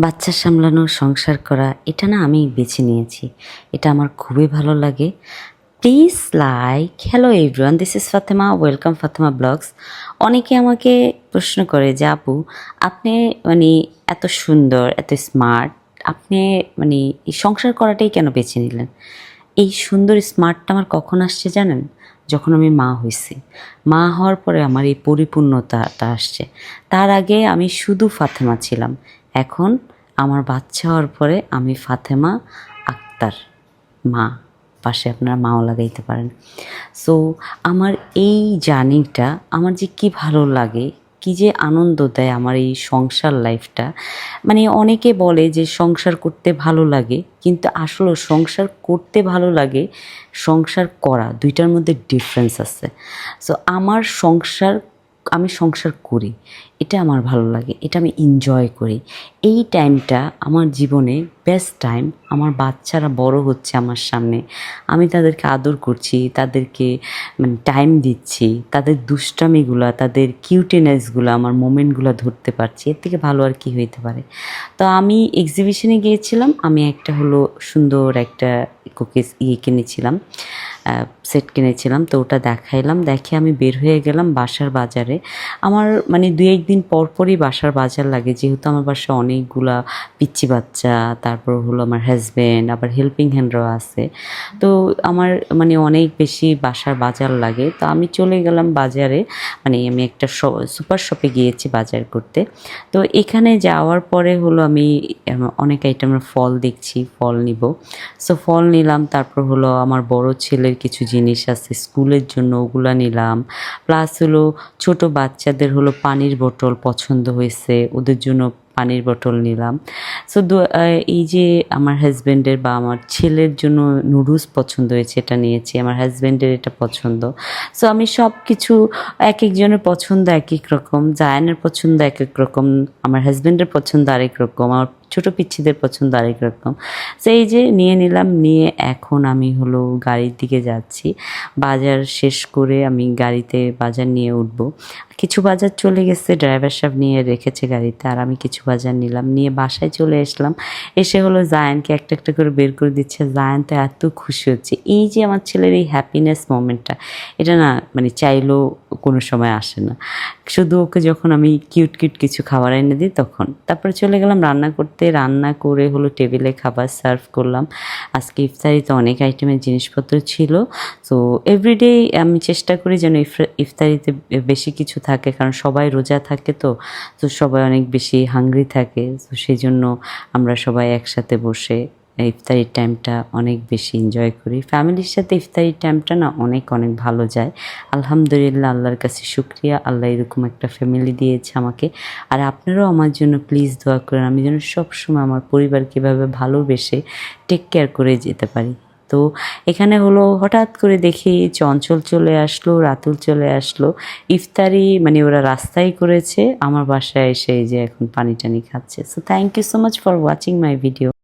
বাচ্চা সামলানো, সংসার করা এটা না আমি বেছে নিয়েছি। এটা আমার খুবই ভালো লাগে। Please like, hello everyone, this is Fatema, welcome Fatema blogs. অনেকে আমাকে প্রশ্ন করে যে আপু, আপনি মানে এত সুন্দর, এত স্মার্ট, আপনি মানে এই সংসার করাটাই কেন বেছে নিলেন? এই সুন্দর স্মার্টটা আমার কখন আসছে জানেন? যখন আমি মা হয়েছি। মা হওয়ার পরে আমার এই পরিপূর্ণতাটা আসছে। তার আগে আমি শুধু ফাতেমা ছিলাম। এখন আমার বাচ্চা হওয়ার পরে আমি ফাতেমা আক্তার মা। পাশে আপনারা মাও লাগাইতে পারেন। সো আমার এই জার্নিটা আমার যে কী ভালো লাগে, কী যে আনন্দ দেয় আমার এই সংসার লাইফটা। মানে অনেকে বলে যে সংসার করতে ভালো লাগে, কিন্তু আসলে সংসার করতে ভালো লাগে, সংসার করা দুইটার মধ্যে ডিফারেন্স আছে। সো আমি সংসার করি, এটা আমার ভালো লাগে, এটা আমি এনজয় করি। এই টাইমটা আমার জীবনে বেস্ট টাইম। আমার বাচ্চারা বড় হচ্ছে আমার সামনে, আমি তাদেরকে আদর করছি, তাদেরকে মানে টাইম দিচ্ছি, তাদের দুষ্টামিগুলো, তাদের কিউটেনেসগুলো, আমার মোমেন্টগুলো ধরতে পারছি। এর থেকে ভালো আর কি হইতে পারে? তো আমি এক্সিবিশনে গিয়েছিলাম, আমি একটা হলো সুন্দর একটা কুকিজ কিনেছিলাম, সেট কিনেছিলাম। তো ওটা দেখাইলাম, দেখে আমি বের হয়ে গেলাম বাসার বাজারে। আমার মানে 2-1 দিন পর পরই বাসার বাজার লাগে, যেহেতু আমার বাসায় অনেকগুলা পিচ্চি বাচ্চা, তারপর হলো আমার হাজব্যান্ড, আবার হেল্পিং হ্যান্ডরাও আছে। তো আমার মানে অনেক বেশি বাসার বাজার লাগে। তো আমি চলে গেলাম বাজারে, মানে আমি একটা সুপার শপে গিয়েছি বাজার করতে। তো এখানে যাওয়ার পরে হলো আমি অনেক আইটেমের ফল দেখছি, ফল নিব। সো ফল নিলাম, তারপর হলো আমার বড় ছেলের কিছু জিনিস আছে স্কুলের জন্য, ওগুলা নিলাম। প্লাস হলো ছোট বাচ্চাদের হলো পানির বোতল পছন্দ হয়েছে, ওদের জন্য পানির বোতল নিলাম। সো এই যে আমার হাজব্যান্ডের বা আমার ছেলের জন্য নুডলস পছন্দ হয়েছে, এটা নিয়েছি। আমার হাজব্যান্ডের এটা পছন্দ। সো আমি সব কিছু, এক একজনের পছন্দ এক এক রকম, জায়ানের পছন্দ এক এক রকম, আমার হাজব্যান্ডের পছন্দ আরেক রকম, আমার ছোটো পিচ্ছিদের পছন্দ আরেক রকম। সো এই যে নিয়ে নিলাম, নিয়ে এখন আমি হলো গাড়ির দিকে যাচ্ছি। বাজার শেষ করে আমি গাড়িতে বাজার নিয়ে উঠবো। কিছু বাজার চলে গেছে, ড্রাইভার সাহেব নিয়ে রেখেছে গাড়িতে, আর আমি কিছু বাজার নিলাম, নিয়ে বাসায় চলে আসলাম। এসে হলো জায়ানকে একটা একটা করে বের করে দিচ্ছে। জায়ান তো এত খুশি হচ্ছে। এই যে আমার ছেলের এই হ্যাপিনেস মোমেন্টটা, এটা না মানে চাইলেও কোনো সময় আসে না। শুধু ওকে যখন আমি কিউট কিউট কিছু খাবার এনে দিই তখন। তারপরে চলে গেলাম রান্না করতে, রান্না করে হলো টেবিলে খাবার সার্ভ করলাম। আজকে ইফতারিতে অনেক আইটেমের জিনিসপত্র ছিল। সো এভরিডে আমি চেষ্টা করি যেন ইফতারিতে বেশি কিছু থাকে, কারণ সবাই রোজা থাকে। তো সবাই অনেক বেশি হাংরি থাকে। তো সেই জন্য আমরা সবাই একসাথে বসে ইফতারির টাইমটা অনেক বেশি এনজয় করি। ফ্যামিলির সাথে ইফতারির টাইমটা না অনেক অনেক ভালো যায়। আলহামদুলিল্লাহ, আল্লাহর কাছে শুকরিয়া, আল্লাহ এরকম একটা ফ্যামিলি দিয়েছে আমাকে। আর আপনারাও আমার জন্য প্লিজ দোয়া করেন, আমি যেন সবসময় আমার পরিবারকে এভাবে ভালোবেসে টেক কেয়ার করে যেতে পারি। তো এখানে হলো হঠাৎ করে দেখি চঞ্চল চলে আসলো, রাতুল চলে আসলো। ইফতারি মানে ওরা রাস্তায় করেছে, আমার বাসায় এসে এই যে এখন পানি টানি খাচ্ছে। So thank you so much for watching my video.